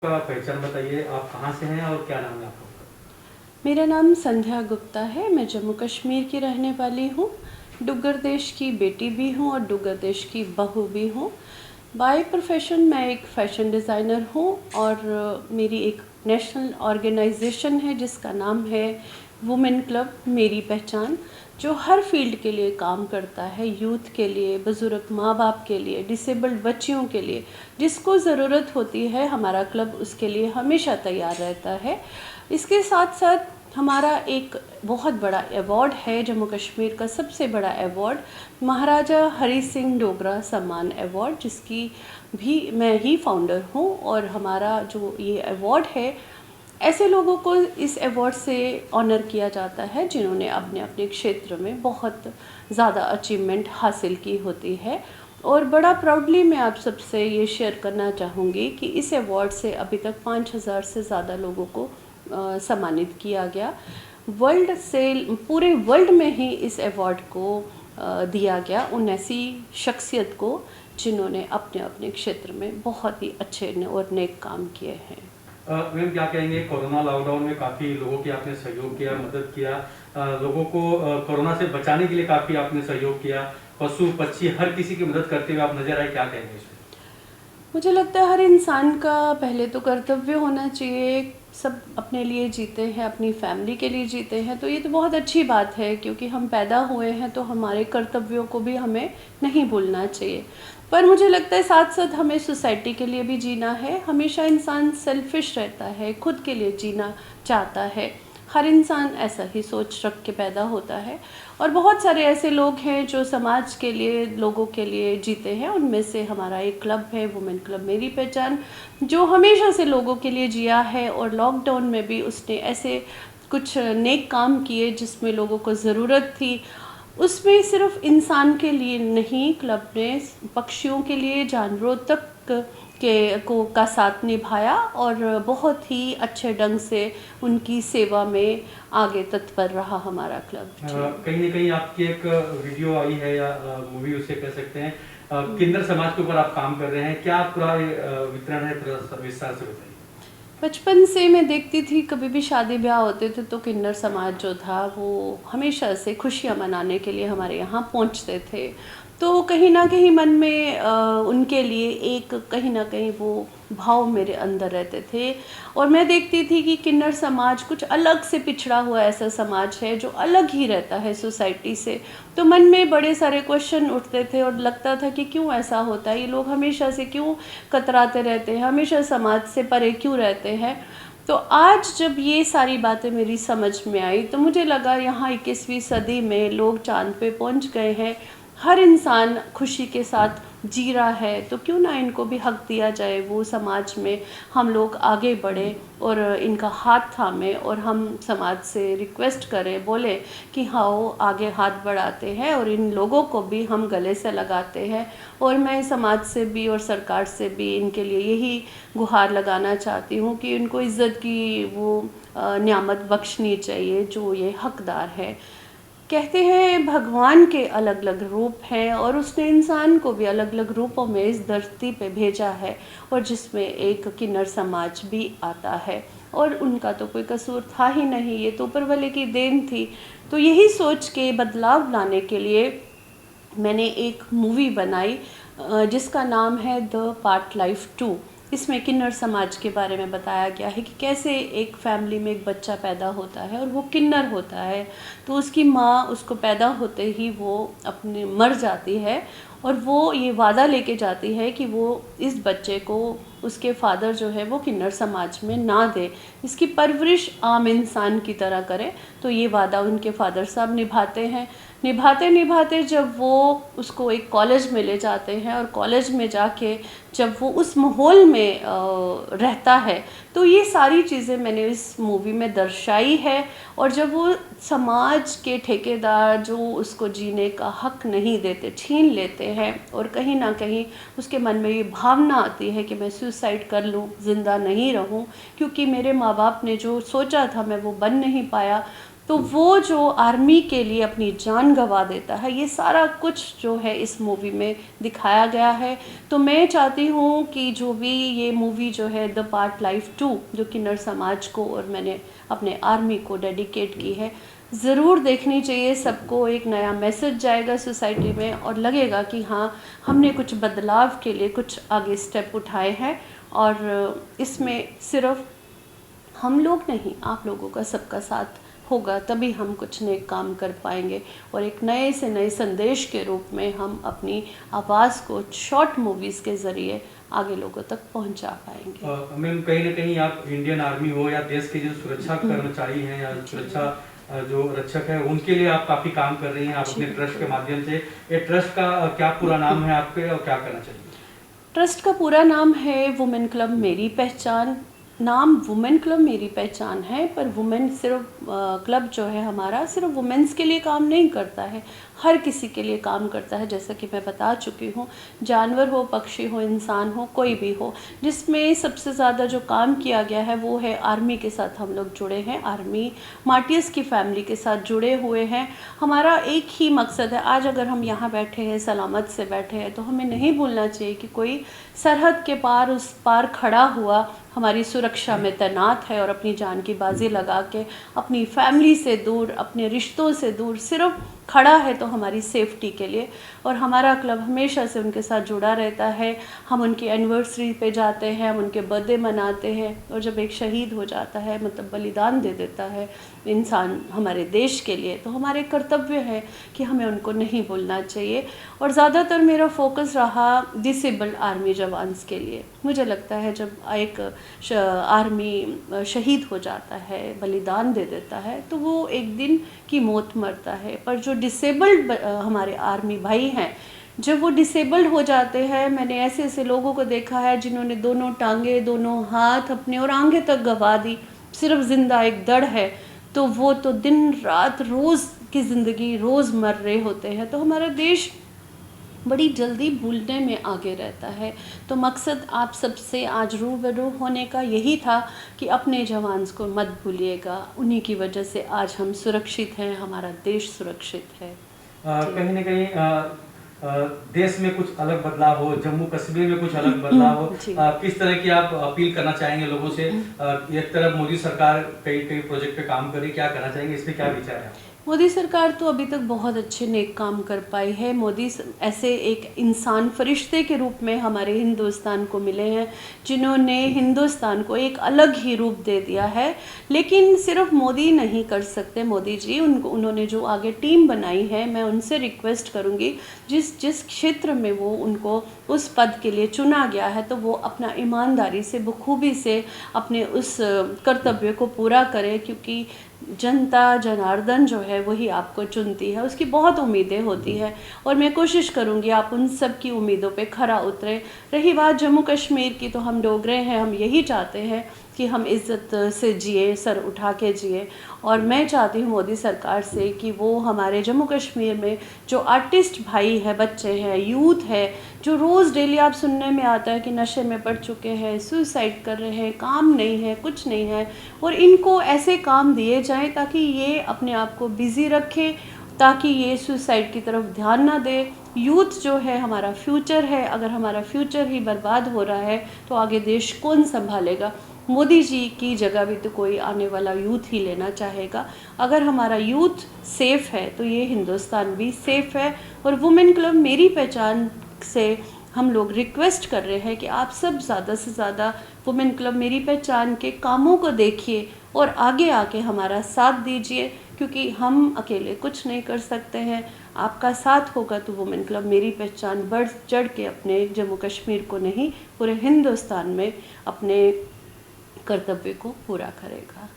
का पहचान बताइए, आप कहाँ से हैं और क्या नाम है आपका? मेरा नाम संध्या गुप्ता है। मैं जम्मू कश्मीर की रहने वाली हूँ। डुग्गर देश की बेटी भी हूँ और डुग्गर देश की बहू भी हूँ। बाय प्रोफेशन मैं एक फ़ैशन डिज़ाइनर हूँ और मेरी एक नेशनल ऑर्गेनाइजेशन है जिसका नाम है वुमेन क्लब मेरी पहचान, जो हर फील्ड के लिए काम करता है। यूथ के लिए, बुज़ुर्ग माँ बाप के लिए, डिसेबल्ड बच्चियों के लिए, जिसको ज़रूरत होती है हमारा क्लब उसके लिए हमेशा तैयार रहता है। इसके साथ साथ हमारा एक बहुत बड़ा अवार्ड है, जम्मू कश्मीर का सबसे बड़ा अवार्ड, महाराजा हरी सिंह डोगरा सम्मान अवार्ड, जिसकी भी मैं ही फाउंडर हूँ। और हमारा जो ये अवार्ड है, ऐसे लोगों को इस अवार्ड से ऑनर किया जाता है जिन्होंने अपने अपने क्षेत्र में बहुत ज़्यादा अचीवमेंट हासिल की होती है। और बड़ा प्राउडली मैं आप सबसे ये शेयर करना चाहूँगी कि इस अवार्ड से अभी तक 5,000 से ज़्यादा लोगों को सम्मानित किया गया। वर्ल्ड से पूरे वर्ल्ड में ही इस अवार्ड को दिया गया उन ऐसी शख्सियत को जिन्होंने अपने अपने क्षेत्र में बहुत ही अच्छे और नेक काम किए हैं। मैम, क्या कहेंगे, कोरोना लॉकडाउन में काफ़ी लोगों की आपने सहयोग किया, मदद किया, लोगों को कोरोना से बचाने के लिए काफ़ी आपने सहयोग किया, पशु पक्षी हर किसी की मदद करते हुए आप नजर आए, क्या कहेंगे इसमें? मुझे लगता है हर इंसान का पहले तो कर्तव्य होना चाहिए। सब अपने लिए जीते हैं, अपनी फैमिली के लिए जीते हैं, तो ये तो बहुत अच्छी बात है, क्योंकि हम पैदा हुए हैं तो हमारे कर्तव्यों को भी हमें नहीं भूलना चाहिए। पर मुझे लगता है साथ साथ हमें सोसाइटी के लिए भी जीना है। हमेशा इंसान सेल्फिश रहता है, खुद के लिए जीना चाहता है। हर इंसान ऐसा ही सोच रख के पैदा होता है और बहुत सारे ऐसे लोग हैं जो समाज के लिए, लोगों के लिए जीते हैं। उनमें से हमारा एक क्लब है वुमेन क्लब मेरी पहचान, जो हमेशा से लोगों के लिए जिया है। और लॉकडाउन में भी उसने ऐसे कुछ नेक काम किए जिसमें लोगों को ज़रूरत थी। उसमें सिर्फ इंसान के लिए नहीं, क्लब ने पक्षियों के लिए, जानवरों तक का साथ निभाया और बहुत ही अच्छे ढंग से उनकी सेवा में आगे तत्पर रहा हमारा क्लब। कहीं ना कहीं आपकी एक वीडियो आई है या मूवी उसे कह सकते हैं, किन्नर समाज के ऊपर आप काम कर रहे हैं, क्या पूरा वितरण है, थोड़ा विस्तार से बताइए। बचपन से मैं देखती थी, कभी भी शादी ब्याह होते थे तो किन्नर समाज जो था वो हमेशा से खुशियाँ मनाने के लिए हमारे यहाँ पहुँचते थे। तो कहीं ना कहीं मन में उनके लिए एक कहीं ना कहीं वो भाव मेरे अंदर रहते थे। और मैं देखती थी कि किन्नर समाज कुछ अलग से पिछड़ा हुआ ऐसा समाज है जो अलग ही रहता है सोसाइटी से। तो मन में बड़े सारे क्वेश्चन उठते थे और लगता था कि क्यों ऐसा होता है, ये लोग हमेशा से क्यों कतराते रहते हैं, हमेशा समाज से परे क्यों रहते हैं। तो आज जब ये सारी बातें मेरी समझ में आई तो मुझे लगा यहाँ 21वीं सदी में लोग चांद पे पहुँच गए हैं, हर इंसान खुशी के साथ जी रहा है, तो क्यों ना इनको भी हक दिया जाए। वो समाज में हम लोग आगे बढ़े और इनका हाथ थामे और हम समाज से रिक्वेस्ट करें, बोले कि हाँ वो आगे हाथ बढ़ाते हैं और इन लोगों को भी हम गले से लगाते हैं। और मैं समाज से भी और सरकार से भी इनके लिए यही गुहार लगाना चाहती हूँ कि इनको इज़्ज़त की वो नियामत बख्शनी चाहिए जो ये हकदार है। कहते हैं भगवान के अलग अलग रूप हैं और उसने इंसान को भी अलग अलग रूपों में इस धरती पे भेजा है, और जिसमें एक किन्नर समाज भी आता है। और उनका तो कोई कसूर था ही नहीं, ये तो ऊपर वाले की देन थी। तो यही सोच के बदलाव लाने के लिए मैंने एक मूवी बनाई जिसका नाम है द पार्ट लाइफ 2। इसमें किन्नर समाज के बारे में बताया गया है कि कैसे एक फैमिली में एक बच्चा पैदा होता है और वो किन्नर होता है, तो उसकी माँ उसको पैदा होते ही वो अपने मर जाती है और वो ये वादा लेके जाती है कि वो इस बच्चे को उसके फादर जो है वो किन्नर समाज में ना दे, इसकी परवरिश आम इंसान की तरह करे। तो ये वादा उनके फादर साहब निभाते हैं। निभाते निभाते जब वो उसको एक कॉलेज में ले जाते हैं और कॉलेज में जाके जब वो उस माहौल में रहता है, तो ये सारी चीज़ें मैंने इस मूवी में दर्शाई है। और जब वो समाज के ठेकेदार जो उसको जीने का हक नहीं देते, छीन लेते हैं, और कहीं ना कहीं उसके मन में ये भावना आती है कि मैं सुसाइड कर लूँ, ज़िंदा नहीं रहूँ, क्योंकि मेरे माँ बाप ने जो सोचा था मैं वो बन नहीं पाया। तो वो जो आर्मी के लिए अपनी जान गंवा देता है, ये सारा कुछ जो है इस मूवी में दिखाया गया है। तो मैं चाहती हूँ कि जो भी ये मूवी जो है द पार्ट लाइफ 2 जो किन्नर समाज को और मैंने अपने आर्मी को डेडिकेट की है, ज़रूर देखनी चाहिए सबको। एक नया मैसेज जाएगा सोसाइटी में और लगेगा कि हाँ, हमने कुछ बदलाव के लिए कुछ आगे स्टेप उठाए हैं। और इसमें सिर्फ हम लोग नहीं, आप लोगों का सबका साथ होगा, तभी हम कुछ नए काम कर पाएंगे और एक नए से नए संदेश के रूप में हम अपनी आवाज़ को शॉर्ट मूवीज़ के ज़रिए आगे लोगों तक पहुंचा पाएंगे। मैम, कहीं ना कहीं आप इंडियन आर्मी हो या देश के जो सुरक्षा कर्मचारी हैं या सुरक्षा जो रक्षक है, उनके लिए आप काफ़ी काम कर रही हैं। आप अपने ट्रस्ट के माध्यम से, ये ट्रस्ट का क्या पूरा नाम है आपके और क्या करना चाहिए? ट्रस्ट का पूरा नाम है वुमेन क्लब मेरी पहचान। नाम वुमेन क्लब मेरी पहचान है, पर वुमेन सिर्फ क्लब जो है हमारा सिर्फ वुमेन्स के लिए काम नहीं करता है, हर किसी के लिए काम करता है। जैसा कि मैं बता चुकी हूँ, जानवर हो, पक्षी हो, इंसान हो, कोई भी हो। जिसमें सबसे ज़्यादा जो काम किया गया है वो है आर्मी के साथ हम लोग जुड़े हैं, आर्मी मार्टियर्स की फैमिली के साथ जुड़े हुए हैं। हमारा एक ही मकसद है, आज अगर हम यहाँ बैठे हैं, सलामत से बैठे हैं, तो हमें नहीं भूलना चाहिए कि कोई सरहद के पार उस पार खड़ा हुआ हमारी सुरक्षा में तैनात है और अपनी जान की बाजी लगा के अपनी फैमिली से दूर, अपने रिश्तों से दूर सिर्फ खड़ा है, तो हमारी सेफ्टी के लिए। और हमारा क्लब हमेशा से उनके साथ जुड़ा रहता है। हम उनकी एनिवर्सरी पे जाते हैं, हम उनके बर्थडे मनाते हैं। और जब एक शहीद हो जाता है, मतलब बलिदान दे देता है इंसान हमारे देश के लिए, तो हमारे कर्तव्य है कि हमें उनको नहीं भूलना चाहिए। और ज़्यादातर मेरा फोकस रहा डिसेबल्ड आर्मी जवान्स के लिए। मुझे लगता है जब एक आर्मी शहीद हो जाता है, बलिदान दे देता है, तो वो एक दिन की मौत मरता है। पर जो डिसेबल्ड हमारे आर्मी भाई हैं, जब वो डिसेबल्ड हो जाते हैं, मैंने ऐसे ऐसे लोगों को देखा है जिन्होंने दोनों टांगे, दोनों हाथ अपने और आंखें तक गंवा दी, सिर्फ जिंदा एक दड़ है, तो वो तो दिन रात रोज़ की ज़िंदगी रोज़ मर रहे होते हैं। तो हमारा देश बड़ी जल्दी भूलने में आगे रहता है। तो मकसद आप सबसे आज रूबरू होने का यही था कि अपने जवान्स को मत भूलिएगा, उन्हीं की वजह से आज हम सुरक्षित हैं, हमारा देश सुरक्षित है। कहीं ना कहीं देश में कुछ अलग बदलाव हो, जम्मू कश्मीर में कुछ अलग बदलाव हो, किस तरह की आप अपील करना चाहेंगे लोगों से? एक तरफ मोदी सरकार कई कई प्रोजेक्ट पे काम कर रही, क्या करना चाहेंगे, इस पे क्या विचार है? मोदी सरकार तो अभी तक बहुत अच्छे नेक काम कर पाई है। मोदी ऐसे एक इंसान फरिश्ते के रूप में हमारे हिंदुस्तान को मिले हैं, जिन्होंने हिंदुस्तान को एक अलग ही रूप दे दिया है। लेकिन सिर्फ मोदी नहीं कर सकते, मोदी जी उन्होंने जो आगे टीम बनाई है, मैं उनसे रिक्वेस्ट करूँगी, जिस क्षेत्र में वो उनको उस पद के लिए चुना गया है, तो वो अपना ईमानदारी से बखूबी से अपने उस कर्तव्य को पूरा करें। क्योंकि जनता जनार्दन जो है वही आपको चुनती है, उसकी बहुत उम्मीदें होती है और मैं कोशिश करूँगी आप उन सब की उम्मीदों पे खरा उतरे। रही बात जम्मू कश्मीर की, तो हम डोगरे हैं, हम यही चाहते हैं कि हम इज़्ज़त से जिए, सर उठा के जिए। और मैं चाहती हूँ मोदी सरकार से कि वो हमारे जम्मू कश्मीर में जो आर्टिस्ट भाई है, बच्चे हैं, यूथ है, जो रोज़ डेली आप सुनने में आता है कि नशे में पड़ चुके हैं, सुसाइड कर रहे हैं, काम नहीं है, कुछ नहीं है, और इनको ऐसे काम दिए जाएं ताकि ये अपने आप को बिज़ी रखें, ताकि ये सुसाइड की तरफ ध्यान ना दे। यूथ जो है हमारा फ्यूचर है, अगर हमारा फ्यूचर ही बर्बाद हो रहा है तो आगे देश कौन संभालेगा? मोदी जी की जगह भी तो कोई आने वाला यूथ ही लेना चाहेगा। अगर हमारा यूथ सेफ़ है तो ये हिंदुस्तान भी सेफ़ है। और वुमेन क्लब मेरी पहचान से हम लोग रिक्वेस्ट कर रहे हैं कि आप सब ज़्यादा से ज़्यादा वुमेन क्लब मेरी पहचान के कामों को देखिए और आगे आके हमारा साथ दीजिए, क्योंकि हम अकेले कुछ नहीं कर सकते हैं। आपका साथ होगा तो वुमेन क्लब मेरी पहचान बढ़ चढ़ के अपने जम्मू कश्मीर को नहीं, पूरे हिंदुस्तान में अपने कर्तव्य को पूरा करेगा।